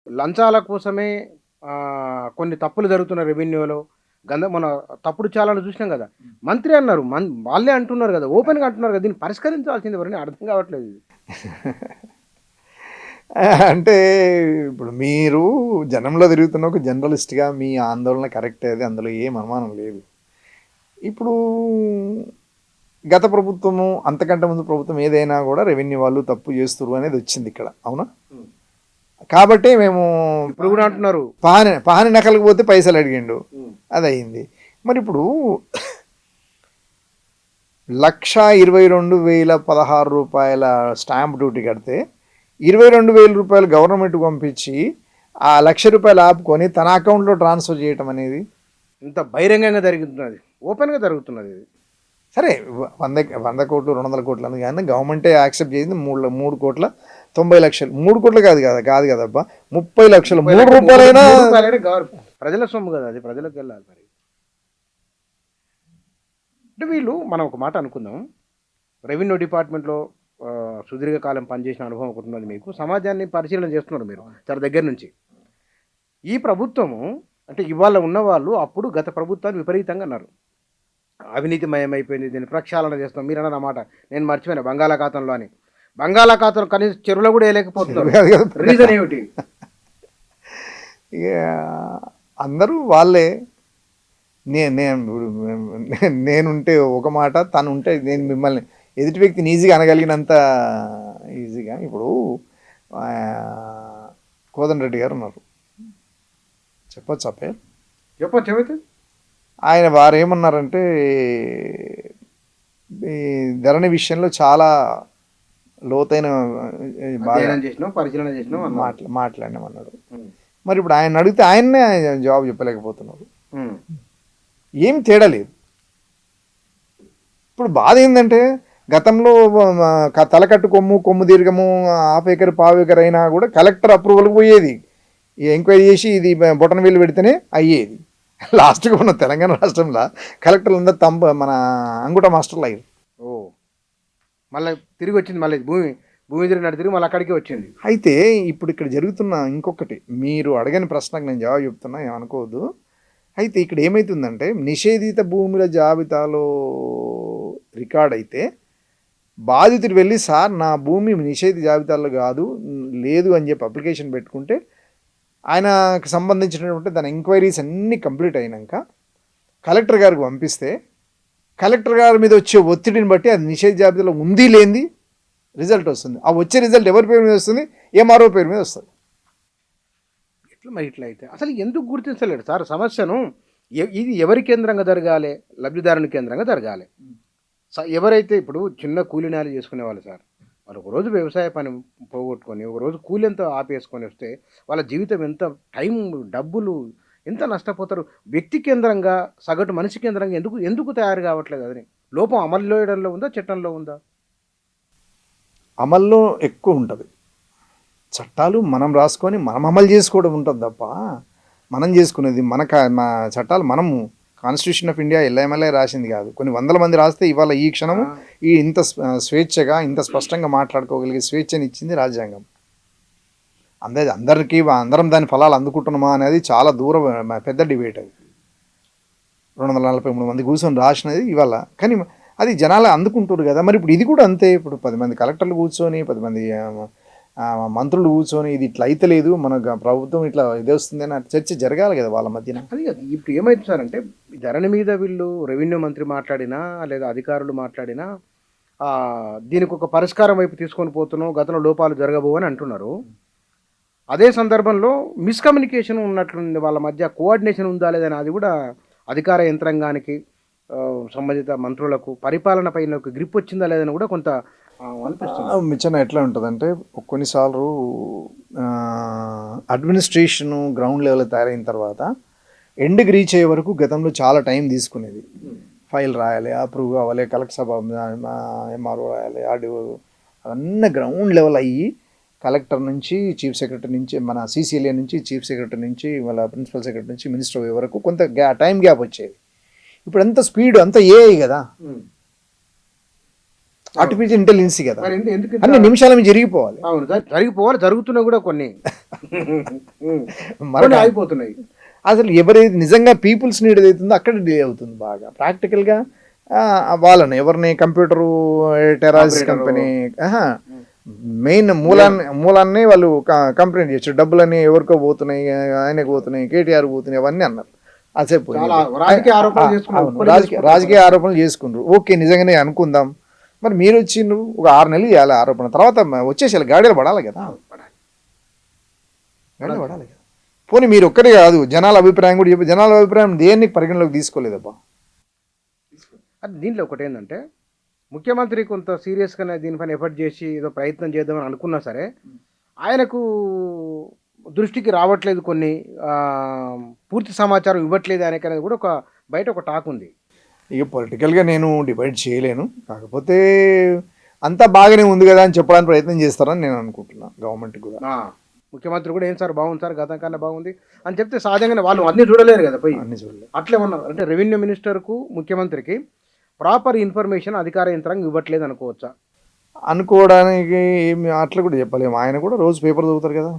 లంచాల కోసమే కొన్ని తప్పులు జరుగుతున్న రెవెన్యూలో మన తప్పుడు చాలాను చూసినాం గదా! మంత్రి అన్నారు. వాళ్ళే అంటున్నారు గదా! ఓపెన్‌గా అంటున్నారు గదా! దీన్ని పరిష్కరించాల్సింది ఎవరని అర్థం కావట్లేదు ఇది. అంటే ఇప్పుడు మీరు జనంలో తిరుగుతున్న ఒక జర్నలిస్ట్‌గా మీ ఆందోళన కరెక్టే, అది అందులో ఏం అనుమానం లేదు. ఇప్పుడు గత ప్రభుత్వము, అంతకంటే ముందు ప్రభుత్వం ఏదైనా కూడా రెవెన్యూ వాళ్ళు తప్పు చేస్తుర్రు అనేది వచ్చింది ఇక్కడ. అవునా? హ్మ్. కాబట్టి మేము ఇప్పుడు గూడా అంటున్నారు. పహాని నకలకు పోతే పైసలు అడిగిండు, హ్మ్. అది అయింది. మరి ఇప్పుడు ₹1,22,016 స్టాంప్ డ్యూటీ కడితే ₹22,000 గవర్నమెంట్కి పంపించి ఆ ₹1,00,000 ఆపుకొని తన అకౌంట్లో ట్రాన్స్ఫర్ చేయటం అనేది ఇంత బహిరంగంగా జరుగుతున్నది. ఓపెన్‌గా జరుగుతున్నది ఇది. సరే. 100 కోట్లు 200 కోట్లు అని కానీ గవర్నమెంటే యాక్సెప్ట్ చేసింది 3,90,00,000. 3 కోట్లు కాదు కదబ్బా, 30 లక్షలు. 3 రూపాయలైనా ప్రజల సొమ్ము గదా! అది ప్రజలకెళ్ళాలి మరి. అంటే వీళ్ళు మనం ఒక మాట అనుకుందాం. రెవెన్యూ డిపార్ట్మెంట్‌లో సుదీర్ఘకాలం పనిచేసిన అనుభవం ఒకటున్నది మీకు. సమాజాన్ని పరిశీలన చేస్తున్నారు మీరు చాలా దగ్గర నుంచి. ఈ ప్రభుత్వము అంటే ఇవాళ ఉన్నవాళ్ళు అప్పుడు గత ప్రభుత్వాన్ని విపరీతంగా అన్నారు. అవినీతిమయమైపోయింది. దీన్ని ప్రక్షాళన చేస్తాం. మీరన్నారు ఆ మాట. నేను మర్చిపోయినా బంగాళాఖాతంలో అని. బంగాళాఖాతంలో కనీసం చెరువులో కూడా ఎయలేకపోతున్నారు. రీజన్ ఏమిటి? ఇక అందరూ వాళ్ళే. నేను నేనుంటే ఒక మాట, తను ఉంటే నేను మిమ్మల్ని ఎదుటి వ్యక్తిని ఈజీగా అనగలిగినంత ఈజీగా. ఇప్పుడు కోదండరెడ్డి గారు ఉన్నారు, చెప్పొచ్చు ఆ పేరు? చెప్పొచ్చు ఏమైతే? ఆయన వారు ఏమన్నారంటే ఈ ధరణి విషయంలో చాలా లోతైన పరిశీలన చేసినాం మాట్లాడినామన్నాడు. మరి ఇప్పుడు ఆయన అడిగితే ఆయన్నే జవాబు చెప్పలేకపోతున్నారు. ఏమి తేడా లేదు. ఇప్పుడు బాధ ఏంటంటే గతంలో తలకట్టు కొమ్ము దీర్ఘము హాఫ్ ఏకర్ పావు ఏకర్ అయినా కూడా కలెక్టర్ అప్రూవల్ పోయేది. ఎంక్వైరీ చేసి ఇది బొటన్ వేలు పెడితేనే అయ్యేది. లాస్ట్గా ఉన్న తెలంగాణ రాష్ట్రంలో కలెక్టర్లు అందరూ మన అంగుట మాస్టర్లు అయ్యారు. ఓ మళ్ళీ తిరిగి వచ్చింది. మళ్ళీ భూమి తిరిగి మళ్ళీ అక్కడికి వచ్చింది. అయితే ఇప్పుడు ఇక్కడ జరుగుతున్న ఇంకొకటి, మీరు అడగని ప్రశ్నకు నేను జవాబు చెప్తున్నా, ఏమనుకోవద్దు. అయితే ఇక్కడ ఏమవుతుందంటే నిషేధిత భూముల జాబితాలో రికార్డ్ అయితే బాధితుడు వెళ్ళి సార్ నా భూమి నిషేధిత జాబితాలో లేదు అని చెప్పి అప్లికేషన్ పెట్టుకుంటే ఆయనకు సంబంధించినటువంటి దాని ఎంక్వైరీస్ అన్నీ కంప్లీట్ అయినాక కలెక్టర్ గారికి పంపిస్తే కలెక్టర్ గారి మీద వచ్చే ఒత్తిడిని బట్టి అది నిషేధ జాబితాలో ఉంది లేనిది రిజల్ట్ వస్తుంది. ఆ వచ్చే రిజల్ట్ ఎవరి పేరు మీద వస్తుంది? ఎంఆర్ఓ పేరు మీద వస్తుంది. మరి ఇట్లా అయితే అసలు ఎందుకు గుర్తించలేడు సార్ సమస్యను? ఇది ఎవరి కేంద్రంగా జరగాలి? లబ్ధిదారుని కేంద్రంగా జరగాలి. ఎవరైతే ఇప్పుడు చిన్న కూలీనాలు చేసుకునే వాళ్ళు సార్, వాళ్ళు ఒకరోజు వ్యవసాయ పని పోగొట్టుకొని ఒకరోజు కూలీంతో ఆపేసుకొని వస్తే వాళ్ళ జీవితం ఎంత టైం, డబ్బులు ఎంత నష్టపోతారు. వ్యక్తి కేంద్రంగా, సగటు మనిషి కేంద్రంగా ఎందుకు తయారు కావట్లేదు? అదని లోపం అమలు చేయడంలో ఉందా, చట్టంలో ఉందా? అమల్లో ఎక్కువ ఉంటుంది. చట్టాలు మనం రాసుకొని మనం అమలు చేసుకోవడం ఉంటుంది తప్ప మనం చేసుకునేది మా చట్టాలు మనము కాన్స్టిట్యూషన్ ఆఫ్ ఇండియా ఎల్ఐఎంఎల్ఐ రాసింది కాదు. కొన్ని వందల మంది రాస్తే ఇవాళ ఈ క్షణము ఇంత స్వేచ్ఛగా ఇంత స్పష్టంగా మాట్లాడుకోగలిగే స్వేచ్ఛని ఇచ్చింది రాజ్యాంగం. అందరం దాని ఫలాలు అందుకుంటున్నామా అనేది చాలా పెద్ద డిబేట్. అది 243 మంది కూర్చొని రాసినది ఇవాళ, కానీ అది జనాలు అందుకుంటారు కదా. మరి ఇప్పుడు ఇది కూడా అంతే. ఇప్పుడు 10 మంది కలెక్టర్లు కూర్చొని 10 మంది మంత్రులు కూర్చొని ఇది ఇట్లా అయితే లేదు, మన ప్రభుత్వం ఇట్లా ఇది వస్తుందని చర్చ జరగాలి కదా వాళ్ళ మధ్యన. అది ఇప్పుడు ఏమైతుంది సార్ అంటే ధరణి మీద వీళ్ళు రెవెన్యూ మంత్రి మాట్లాడినా లేదా అధికారులు మాట్లాడినా దీనికి ఒక పరిష్కారం వైపు తీసుకొని పోతున్నాం, గతంలో లోపాలు జరగబోవు అని అంటున్నారు. అదే సందర్భంలో మిస్కమ్యూనికేషన్ ఉన్నట్లుంది వాళ్ళ మధ్య, కోఆర్డినేషన్ ఉందా లేదని అది కూడా అధికార యంత్రాంగానికి సంబంధిత మంత్రులకు పరిపాలన పైన ఒక గ్రిప్ వచ్చిందా లేదని కూడా కొంత మిచ్చన ఎట్లా ఉంటుందంటే కొన్నిసార్లు అడ్మినిస్ట్రేషను గ్రౌండ్ లెవెల్ తయారైన తర్వాత ఎండ్కి రీచ్ అయ్యే వరకు గతంలో చాలా టైం తీసుకునేది. ఫైల్ రాయాలి, అప్రూవ్ కావాలి, కలెక్టర్ సభ ఎంఆర్ఓ రాయాలి, ఆర్డీఓ, అవన్నీ గ్రౌండ్ లెవెల్ అయ్యి కలెక్టర్ నుంచి చీఫ్ సెక్రటరీ నుంచి మన సీసీఎల్ఏ నుంచి చీఫ్ సెక్రటరీ నుంచి వాళ్ళ ప్రిన్సిపల్ సెక్రటరీ నుంచి మినిస్టర్ అయ్యే వరకు కొంత టైం గ్యాప్ వచ్చేది. ఇప్పుడు అంత స్పీడ్ అంత ఏఐ కదా. ఆర్టిఫిషియల్ ఇంటెలిజెన్సీ కదా, మరి ఎందుకు అన్ని నిమిషాల మీద జరిగిపోవాలి. అవును జరిగిపోవాలి, జరుగుతున్నా కూడా కొన్ని మరి కొన్ని ఆగిపోతున్నాయి. అసలు ఎవరైతే నిజంగా పీపుల్స్ నీడ్ అవుతుందో అక్కడ డిలే అవుతుంది బాగా. ప్రాక్టికల్గా వాళ్ళని ఎవరిని కంప్యూటరు టెరాస్ కంపెనీ మెయిన్ మూలాన్ని వాళ్ళు కంప్లైంట్ చేయొచ్చు. డబ్బులని ఎవరికో పోతున్నాయి, ఆయనకు పోతున్నాయి, కేటీఆర్ పోతున్నాయి, అవన్నీ అన్నారు. అసేపు రాజకీయ ఆరోపణలు చేసుకున్నారు. ఓకే, నిజంగానే అనుకుందాం. మరి మీరు వచ్చిండ్రు ఒక 6 నెలలు చేయాలి ఆరోపణ, తర్వాత వచ్చేసి గాడిలో పడాలి కదా, గాడిలో పడాలి కదా. పోనీ మీరు ఒక్కరే కాదు, జనాల అభిప్రాయం కూడా చెప్పి, జనాల అభిప్రాయం దేన్ని పరిగణలోకి తీసుకోలేదబ్బా. అది దీంట్లో ఒకటి ఏంటంటే, ముఖ్యమంత్రి కొంత సీరియస్గానే దీనిపైన ఎఫర్ట్ చేసి ఏదో ప్రయత్నం చేద్దామని అనుకున్నా సరే, ఆయనకు దృష్టికి రావట్లేదు, కొన్ని పూర్తి సమాచారం ఇవ్వట్లేదు అనేది కూడా బయట ఒక టాక్ ఉంది. ఇక పొలిటికల్గా నేను డిబేట్ చేయలేను, కాకపోతే అంతా బాగానే ఉంది కదా అని చెప్పడానికి ప్రయత్నం చేస్తారని నేను అనుకుంటున్నాను. గవర్నమెంట్ కూడా, ముఖ్యమంత్రి కూడా ఏం సార్ బాగుంది సార్, గతం కన్నా బాగుంది అని చెప్తే సహజంగానే వాళ్ళు అన్నీ చూడలేరు కదా, పోయి అన్ని చూడలేదు. అట్లే ఉన్నారు. అంటే రెవెన్యూ మినిస్టర్కు ముఖ్యమంత్రికి ప్రాపర్ ఇన్ఫర్మేషన్ అధికార యంత్రాంగం ఇవ్వట్లేదు అనుకోవచ్చా? అనుకోవడానికి ఏమి అట్లా కూడా చెప్పలేము. ఆయన కూడా రోజు పేపర్ చదువుతారు కదా,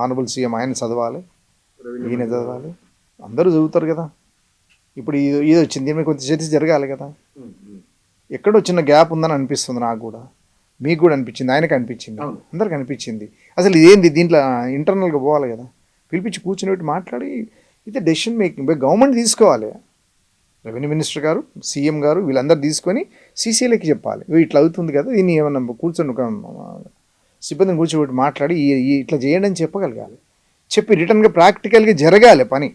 ఆనరబుల్ సీఎం ఆయన చదవాలి, ఈయన చదవాలి, అందరూ చదువుతారు కదా. ఇప్పుడు ఇది వచ్చింది, దీని మీద కొంచెం చర్చ జరగాలి కదా. ఎక్కడో చిన్న గ్యాప్ ఉందని అనిపిస్తుంది నాకు కూడా, మీకు కూడా అనిపించింది, ఆయనకు అనిపించింది, అందరికి అనిపించింది. అసలు ఇదేంది, దీంట్లో ఇంటర్నల్గా పోవాలి కదా, పిలిపించి కూర్చుని మాట్లాడి ఇది డెసిషన్ మేకింగ్ గవర్నమెంట్ తీసుకోవాలి. రెవెన్యూ మినిస్టర్ గారు, సీఎం గారు వీళ్ళందరూ తీసుకొని సీసీఎల్కి చెప్పాలి, ఇట్లా అవుతుంది కదా, దీన్ని ఏమన్నా కూర్చొని ఒక సిబ్బందిని కూర్చోబెట్టి మాట్లాడి ఇట్లా చేయండి అని చెప్పగలగాలి. చెప్పి రిటర్న్గా ప్రాక్టికల్గా జరగాలి పని.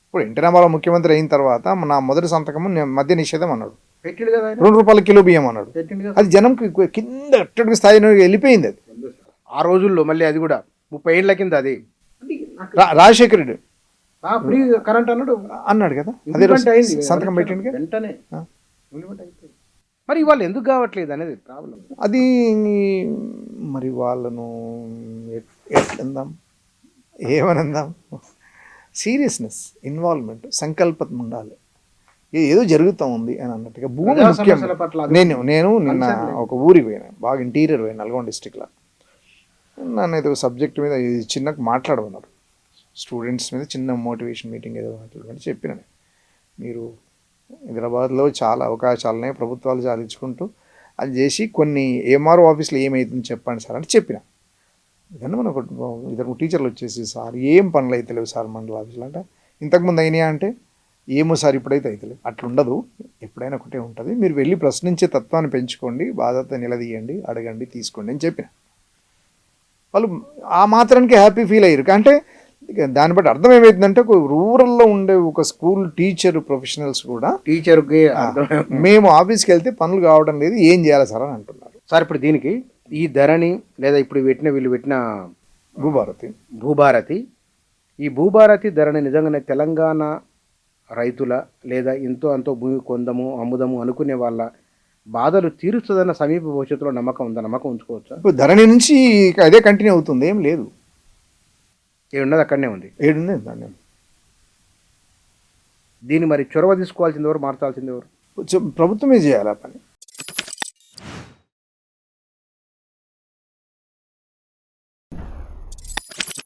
ఇప్పుడు ఎన్టీ రామారావు ముఖ్యమంత్రి అయిన తర్వాత నా మొదటి సంతకము మద్య నిషేధం అన్నాడు, ₹2 కిలో బియ్యం అన్నాడు. అది జనంకి కింద అట్టడుగు స్థాయి వెళ్ళిపోయింది. అది ఆ రోజుల్లో మళ్ళీ అది కూడా 30 ఏళ్ల కింద అది రాజశేఖర రెడ్డి ఫ్రీ కరెంట్ అన్నాడు కదా, అదే సంతకం పెట్టింది వెంటనే. మరి వాళ్ళు ఎందుకు కావట్లేదు అనేది ప్రాబ్లం. అది మరి వాళ్ళను ఎట్లందాం, ఏమనందాం, సీరియస్నెస్, ఇన్వాల్వ్మెంట్, సంకల్పం ఉండాలి. ఏదో జరుగుతూ ఉంది అని అన్నట్టుగా. భూమి ముఖ్యం. నేను నిన్న ఒక ఊరికి పోయినా, బాగా ఇంటీరియర్ పోయినా, నల్గొండ డిస్టిక్లో. నన్ను ఏదో సబ్జెక్ట్ మీద చిన్న మాట్లాడమన్నారు, స్టూడెంట్స్ మీద చిన్న మోటివేషన్ మీటింగ్ ఏదో మాట్లాడమని చెప్పిన. మీరు హైదరాబాద్లో చాలా అవకాశాలనే ప్రభుత్వాలు సాధించుకుంటూ అది చేసి కొన్ని ఎంఆర్ఓ ఆఫీస్లో ఏమవుతుందో చెప్పండి సార్ అంటే చెప్పిన. ఇదన్నా మన ఇద్దరు టీచర్లు వచ్చేసి, సార్ ఏం పనులు అవుతలేవు సార్ మండల ఆఫీసులో అంటే, ఇంతకుముందు అయినాయా అంటే ఏమో సార్ ఇప్పుడైతే అవుతలేవు. అట్లుండదు, ఎప్పుడైనా ఒకటే ఉంటుంది, మీరు వెళ్ళి ప్రశ్నించే తత్వాన్ని పెంచుకోండి, బాధ్యత నిలదీయండి, అడగండి, తీసుకోండి అని చెప్పిన. వాళ్ళు ఆ మాత్రానికి హ్యాపీ ఫీల్ అయ్యారు. అంటే దాన్ని బట్టి అర్థం ఏమవుతుందంటే, ఒక రూరల్లో ఉండే ఒక స్కూల్ టీచర్ ప్రొఫెషనల్స్ కూడా టీచర్కి మేము ఆఫీస్కి వెళ్తే పనులు కావడం లేదు, ఏం చేయాలి సార్ అని అంటున్నారు. సార్ ఇప్పుడు దీనికి ఈ ధరణి లేదా ఇప్పుడు వీళ్ళు పెట్టిన భూభారతి ఈ భూభారతి ధరణి నిజంగానే తెలంగాణ రైతుల లేదా ఎంతో అంతో భూమి కొందము అమ్ముదము అనుకునే వాళ్ళ బాధలు తీరుస్తుందన్న సమీప భవిష్యత్తులో నమ్మకం ఉందా? నమ్మకం ఉంచుకోవచ్చా? ఇప్పుడు ధరణి నుంచి అదే కంటిన్యూ అవుతుంది, ఏం లేదు, ఏడున్నది అక్కడనే ఉంది, ఏడున్నది. దీన్ని మరి చొరవ తీసుకోవాల్సింది ఎవరు, మార్చాల్సింది ఎవరు? ప్రభుత్వమే చేయాలి ఆ పని.